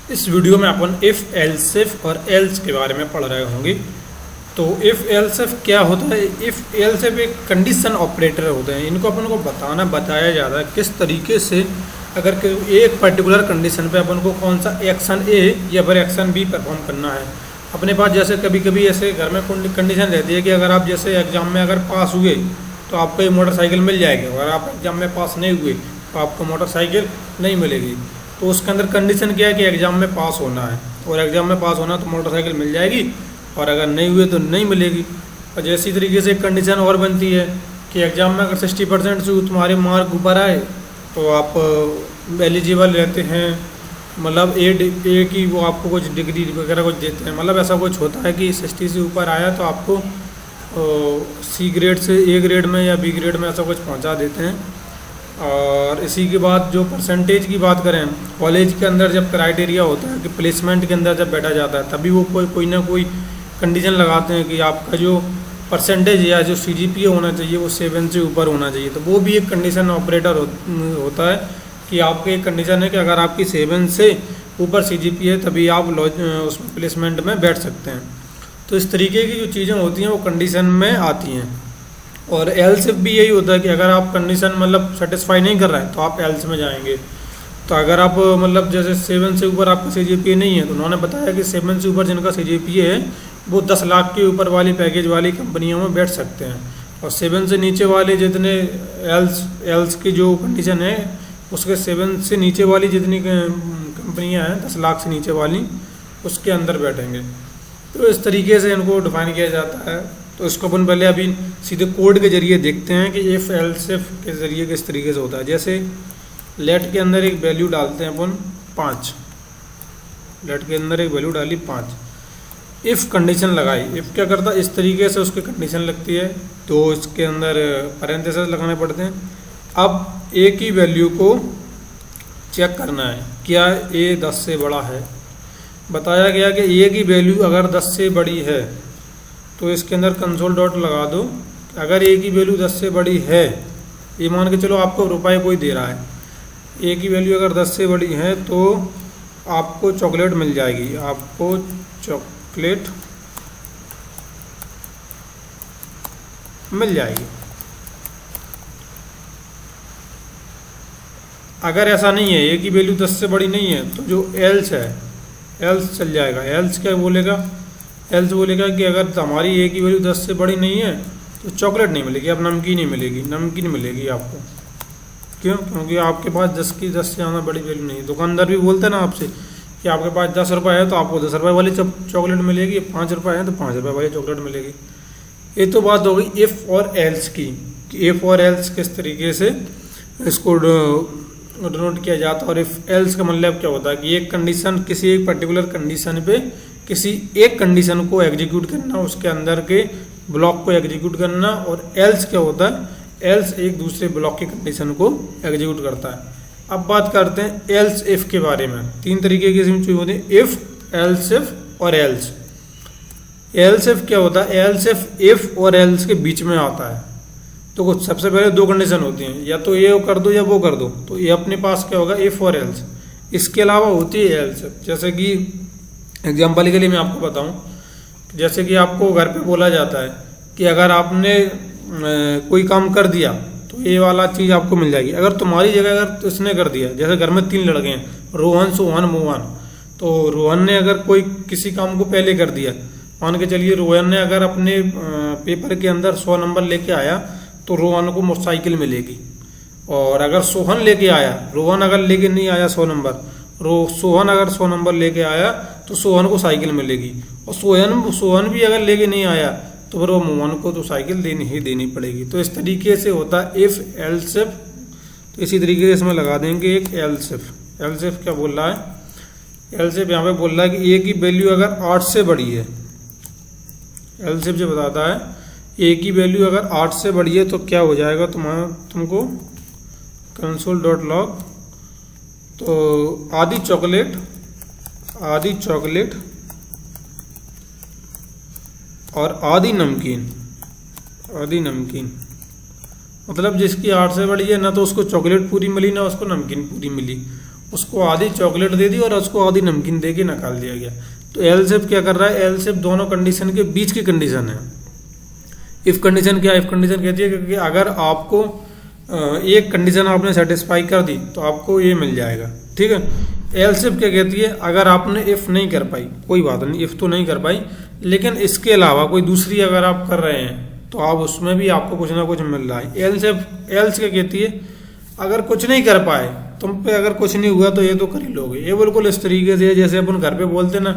इस वीडियो में अपन if else if और एल्स के बारे में पढ़ रहे होंगे। तो इफ़ एल्स इफ क्या होता है? इफ़ एल्स इफ एक कंडीशन ऑपरेटर होते हैं। इनको अपन को बताया जाता है किस तरीके से अगर एक पर्टिकुलर कंडीशन पे अपन को कौन सा एक्शन ए या फिर एक्शन बी परफॉर्म करना है। अपने पास जैसे कभी कभी ऐसे घर में कंडीशन रहती है कि अगर आप जैसे एग्ज़ाम में अगर पास हुए तो आपको ये मोटरसाइकिल मिल जाएगी, अगर आप एग्ज़ाम में पास नहीं हुए तो आपको मोटरसाइकिल नहीं मिलेगी। तो उसके अंदर कंडीशन क्या है कि एग्ज़ाम में पास होना है, और एग्ज़ाम में पास होना तो मोटरसाइकिल मिल जाएगी, और अगर नहीं हुए तो नहीं मिलेगी। और जैसी तरीके से एक कंडीशन और बनती है कि एग्ज़ाम में अगर 60% से तुम्हारे मार्क ऊपर आए तो आप एलिजिबल रहते हैं, मतलब ए की वो आपको कुछ डिग्री वगैरह कुछ देते हैं। मतलब ऐसा कुछ होता है कि 60 से ऊपर आया तो आपको सी ग्रेड से ए ग्रेड में या बी ग्रेड में ऐसा कुछ पहुंचा देते हैं। और इसी के बाद जो परसेंटेज की बात करें, कॉलेज के अंदर जब क्राइटेरिया होता है कि प्लेसमेंट के अंदर जब बैठा जाता है तभी वो कोई ना कोई कंडीशन लगाते हैं कि आपका जो परसेंटेज या जो CGPA होना चाहिए वो 7 से ऊपर होना चाहिए। तो वो भी एक कंडीशन ऑपरेटर होता है कि आपके एक कंडीशन है कि अगर आपकी 7 से ऊपर CGPA है तभी आप उसमें प्लेसमेंट में बैठ सकते हैं। तो इस तरीके की जो चीज़ें होती हैं वो कंडीशन में आती हैं। और एल्स भी यही होता है कि अगर आप कंडीशन मतलब सेटिस्फाई नहीं कर रहे हैं तो आप एल्स में जाएंगे। तो अगर आप मतलब जैसे 7 से ऊपर आपका CGPA नहीं है तो उन्होंने बताया कि 7 से ऊपर जिनका CGPA है वो 10 लाख के ऊपर वाली पैकेज वाली कंपनियों में बैठ सकते हैं। और 7 से नीचे वाले जितने एल्स की जो कंडीशन है उसके 7 से नीचे वाली जितनी कंपनियां हैं 10 लाख से नीचे वाली उसके अंदर बैठेंगे। तो इस तरीके से इनको डिफाइन किया जाता है। तो इसको अपन पहले अभी सीधे कोड के जरिए देखते हैं कि इफ़ एल्स इफ के ज़रिए किस तरीके से होता है। जैसे लेट के अंदर एक वैल्यू डालते हैं अपन 5, लेट के अंदर एक वैल्यू डाली 5, इफ़ कंडीशन लगाई। इफ़ क्या करता है, इस तरीके से उसकी कंडीशन लगती है तो इसके अंदर पैरेंथेसिस लगाने पड़ते हैं। अब ए की वैल्यू को चेक करना है, क्या ए 10 से बड़ा है। बताया गया कि ए की वैल्यू अगर 10 से बड़ी है तो इसके अंदर कंसोल डॉट लगा दो। अगर ए की वैल्यू 10 से बड़ी है, ये मान के चलो आपको रुपए कोई दे रहा है, ए की वैल्यू अगर 10 से बड़ी है तो आपको चॉकलेट मिल जाएगी, आपको चॉकलेट मिल जाएगी। अगर ऐसा नहीं है, ए की वैल्यू 10 से बड़ी नहीं है तो जो एल्स है एल्स चल जाएगा। एल्स क्या बोलेगा? एल्स बोलेगा कि अगर हमारी ए की वैल्यू 10 से बड़ी नहीं है तो चॉकलेट नहीं मिलेगी, अब नमकीन ही मिलेगी, नमकीन मिलेगी आपको। क्यों? क्योंकि आपके पास 10 से ज़्यादा बड़ी वैल्यू नहीं है। दुकानदार भी बोलते हैं ना आपसे कि आपके पास 10 रुपये है तो आपको 10 रुपये वाली चॉकलेट मिलेगी, 5 रुपये है तो 5 रुपये वाली चॉकलेट मिलेगी। ये तो बात हो गई इफ़ और एल्स की, कि इफ़ और एल्स किस तरीके से इसको डिनोट किया जाता है। और इफ़ एल्स का मतलब क्या होता है कि एक कंडीशन, किसी एक पर्टिकुलर कंडीशन पे किसी एक कंडीशन को एग्जीक्यूट करना, उसके अंदर के ब्लॉक को एग्जीक्यूट करना। और एल्स क्या होता है? एल्स एक दूसरे ब्लॉक की कंडीशन को एग्जीक्यूट करता है। अब बात करते हैं एल्स इफ के बारे में। 3 तरीके की चीज़ होती है, इफ, एल्स इफ और एल्स। एल्स इफ क्या होता है? एल्स इफ और एल्स के बीच में आता है। तो सबसे पहले 2 कंडीशन होती हैं, या तो ये कर दो या वो कर दो। तो ये अपने पास क्या होगा? इफ और एल्स। इसके अलावा होती है एल्स इफ। जैसे कि एग्जाम्पल के लिए मैं आपको बताऊं, जैसे कि आपको घर पे बोला जाता है कि अगर आपने कोई काम कर दिया तो ये वाला चीज़ आपको मिल जाएगी। अगर तुम्हारी जगह अगर इसने कर दिया, जैसे घर में 3 लड़के हैं, रोहन, सोहन, मोहन, तो रोहन ने अगर कोई किसी काम को पहले कर दिया, मान के चलिए रोहन ने अगर अपने पेपर के अंदर 100 नंबर लेके आया तो रोहन को मोटरसाइकिल मिलेगी। और अगर सोहन लेके आया, रोहन अगर लेके नहीं आया 100 नंबर, सोहन अगर 100 नंबर लेके आया तो सोहन को साइकिल मिलेगी। और सोहन भी अगर लेके नहीं आया तो फिर वो मोहन को तो साइकिल देनी पड़ेगी। तो इस तरीके से होता है इफ़ एल्स इफ। तो इसी तरीके से इसमें लगा देंगे एक एल्स इफ। एल्स इफ क्या बोल रहा है? एल्स इफ यहाँ पे बोल रहा है कि ए की वैल्यू अगर 8 से बड़ी है, एल्स इफ जो बताता है ए की वैल्यू अगर 8 से बड़ी है तो क्या हो जाएगा तुमको कंसोल डॉट लॉग। तो आधी चॉकलेट और आधी नमकीन, मतलब जिसकी 8 से बड़ी है ना तो उसको चॉकलेट पूरी मिली ना उसको नमकीन पूरी मिली। उसको आधी चॉकलेट दे दी और उसको आधी नमकीन दे के निकाल दिया गया। तो एल्स इफ क्या कर रहा है, एल्स इफ दोनों कंडीशन के बीच की कंडीशन है। इफ कंडीशन क्या, इफ कंडीशन कहती है कि अगर आपको एक कंडीशन आपने सेटिस्फाई कर दी तो आपको ये मिल जाएगा, ठीक है। एल्स इफ क्या कहती है, अगर आपने इफ नहीं कर पाई, कोई बात नहीं, इफ तो नहीं कर पाई, लेकिन इसके अलावा कोई दूसरी अगर आप कर रहे हैं तो आप उसमें भी आपको कुछ ना कुछ मिल रहा है। एल्स इफ, एल्स क्या कहती है, अगर कुछ नहीं कर पाए, तुम पे अगर कुछ नहीं हुआ तो ये तो कर ही लोगे। ये बिल्कुल इस तरीके से जैसे अपन घर पे बोलते ना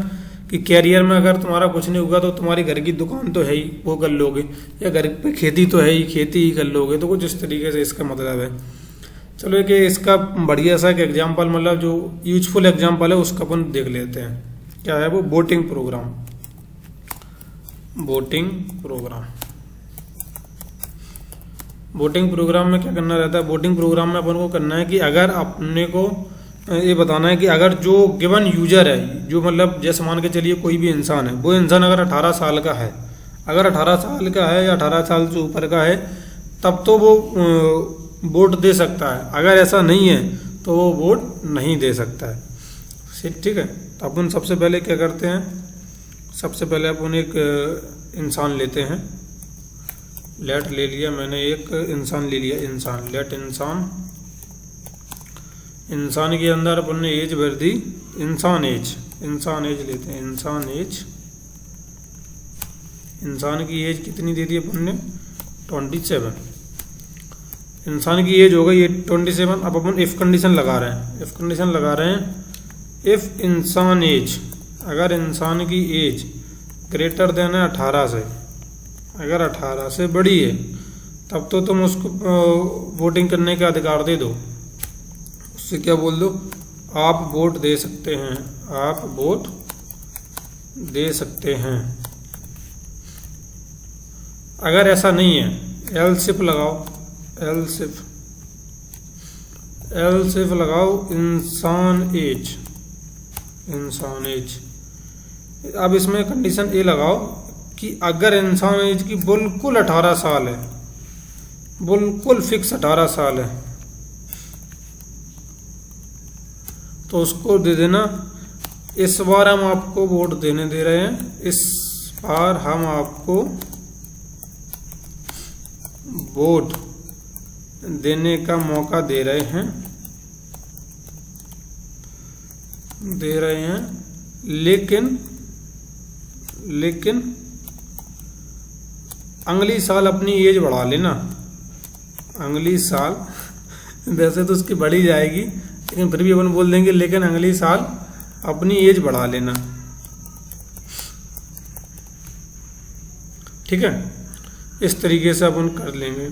कि कैरियर में अगर तुम्हारा कुछ नहीं हुआ तो तुम्हारी घर की दुकान तो है ही, वो कर लोगे, या घर पे खेती तो है ही, खेती ही कर लोगे। तो कुछ इस तरीके से इसका मतलब है। चलो एक इसका बढ़िया सा एक एग्जाम्पल, मतलब जो यूजफुल एग्जाम्पल है उसका अपन देख लेते हैं। क्या है वो, voting programme. Voting programme, voting programme में क्या करना रहता है, वोटिंग प्रोग्राम में अपन को करना है कि अगर अपने को ये बताना है कि अगर जो गिवन यूजर है, जो मतलब जैसे मान के चलिए कोई भी इंसान है, वो इंसान अगर 18 साल का है, अगर 18 साल का है या 18 साल से ऊपर का है, तब तो वो वोट दे सकता है। अगर ऐसा नहीं है तो वो वोट नहीं दे सकता है, ठीक है। तो अपन सबसे पहले क्या करते हैं, सबसे पहले अपन एक इंसान लेते हैं। लेट ले लिया मैंने, एक इंसान ले लिया, इंसान, लेट इंसान। इंसान के अंदर अपन ने एज भर दी, इंसान एज, इंसान एज लेते हैं, इंसान एज। इंसान की एज कितनी दे दी अपन ने, 27। इंसान की एज हो गई 27। अब अपन इफ कंडीशन लगा रहे हैं, इफ कंडीशन लगा रहे हैं, इफ इंसान एज, अगर इंसान की एज ग्रेटर देन है 18 से, अगर 18 से बड़ी है, तब तो तुम उसको वोटिंग करने का अधिकार दे दो। उससे क्या बोल दो, आप वोट दे सकते हैं, आप वोट दे सकते हैं। अगर ऐसा नहीं है, एल्स इफ लगाओ, एल्स इफ, एल्स इफ लगाओ इंसान एज, इंसान एज। अब इसमें कंडीशन ए लगाओ कि अगर इंसान एज की बिल्कुल 18 साल है, बिल्कुल फिक्स 18 साल है, तो उसको दे देना, इस बार हम आपको वोट देने दे रहे हैं, इस बार हम आपको वोट देने का मौका दे रहे हैं, दे रहे हैं, लेकिन लेकिन अगली साल अपनी एज बढ़ा लेना। अगली साल वैसे तो उसकी बढ़ी जाएगी, लेकिन फिर भी अपन बोल देंगे लेकिन अगली साल अपनी एज बढ़ा लेना, ठीक है। इस तरीके से अपन कर लेंगे।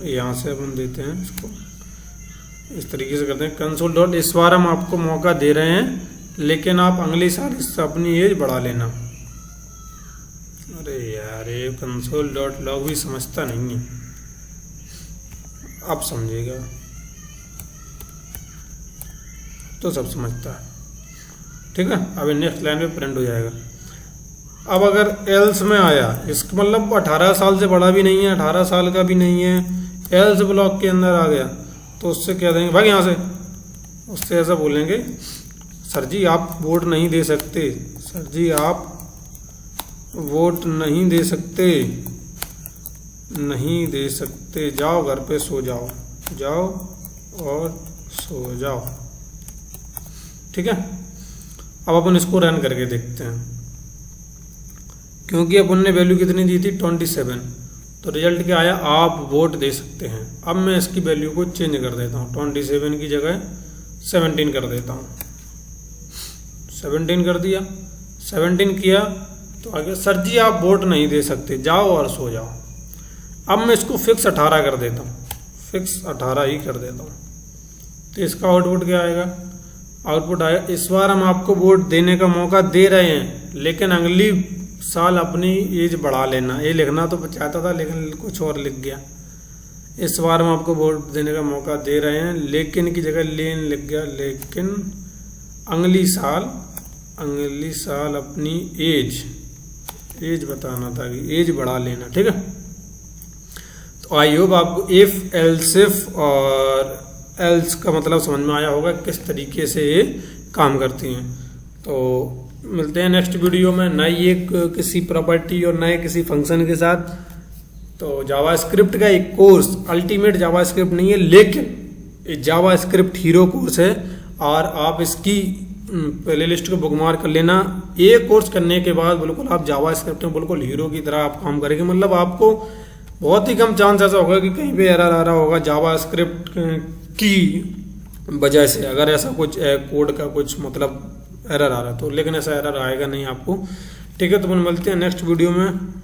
यहाँ से अपन देते हैं इसको, इस तरीके से करते हैं, कंसोल डॉट, इस बार हम आपको मौका दे रहे हैं लेकिन आप अगले साल इससे अपनी एज बढ़ा लेना। अरे यार, ये कंसोल डॉट लॉग भी समझता नहीं है, अब समझेगा तो सब समझता है, ठीक है। अब नेक्स्ट लाइन में प्रिंट हो जाएगा। अब अगर एल्स में आया, इसका मतलब 18 साल से बड़ा भी नहीं है, 18 साल का भी नहीं है, एल्स ब्लॉक के अंदर आ गया, तो उससे कह देंगे भाग यहाँ से। उससे ऐसा बोलेंगे, सर जी आप वोट नहीं दे सकते, सर जी आप वोट नहीं दे सकते, नहीं दे सकते, जाओ घर पे सो जाओ, जाओ और सो जाओ, ठीक है। अब अपन इसको रन करके देखते हैं, क्योंकि अपन ने वैल्यू कितनी दी थी 27, तो रिजल्ट क्या आया, आप वोट दे सकते हैं। अब मैं इसकी वैल्यू को चेंज कर देता हूँ, 27 की जगह 17 कर देता हूँ, 17 कर दिया। 17 किया तो आगे, सर जी आप वोट नहीं दे सकते, जाओ और सो जाओ। अब मैं इसको फिक्स 18 कर देता हूँ, फिक्स 18 ही कर देता हूँ, तो इसका आउटपुट क्या आएगा, आउटपुट आया, इस बार हम आपको वोट देने का मौका दे रहे हैं लेकिन अगली साल अपनी एज बढ़ा लेना। ये लिखना तो चाहता था लेकिन कुछ और लिख गया। इस बार हम आपको वोट देने का मौका दे रहे हैं, लेकिन की जगह लेन लिख गया, लेकिन अगली साल अपनी एज बताना था कि एज बढ़ा लेना, ठीक है। तो आई होप आपको इफ, एल्स इफ और एल्स का मतलब समझ में आया होगा किस तरीके से ये काम करती हैं। तो मिलते हैं नेक्स्ट वीडियो में नई एक किसी प्रॉपर्टी और नए किसी फंक्शन के साथ। तो जावास्क्रिप्ट का एक कोर्स अल्टीमेट जावास्क्रिप्ट नहीं है, लेकिन जावास्क्रिप्ट हीरो कोर्स है और आप इसकी प्ले लिस्ट को बुकमार्क कर लेना। ये कोर्स करने के बाद बिल्कुल आप जावास्क्रिप्ट में बिल्कुल हीरो की तरह आप काम करेंगे। मतलब आपको बहुत ही कम चांस ऐसा होगा कि कहीं पे एरर आ रहा होगा जावास्क्रिप्ट की वजह से, अगर ऐसा कुछ कोड का कुछ मतलब एरर आ रहा है तो, लेकिन ऐसा एरर आएगा नहीं आपको। ठीक है, तो अपन मिलते हैं नेक्स्ट वीडियो में।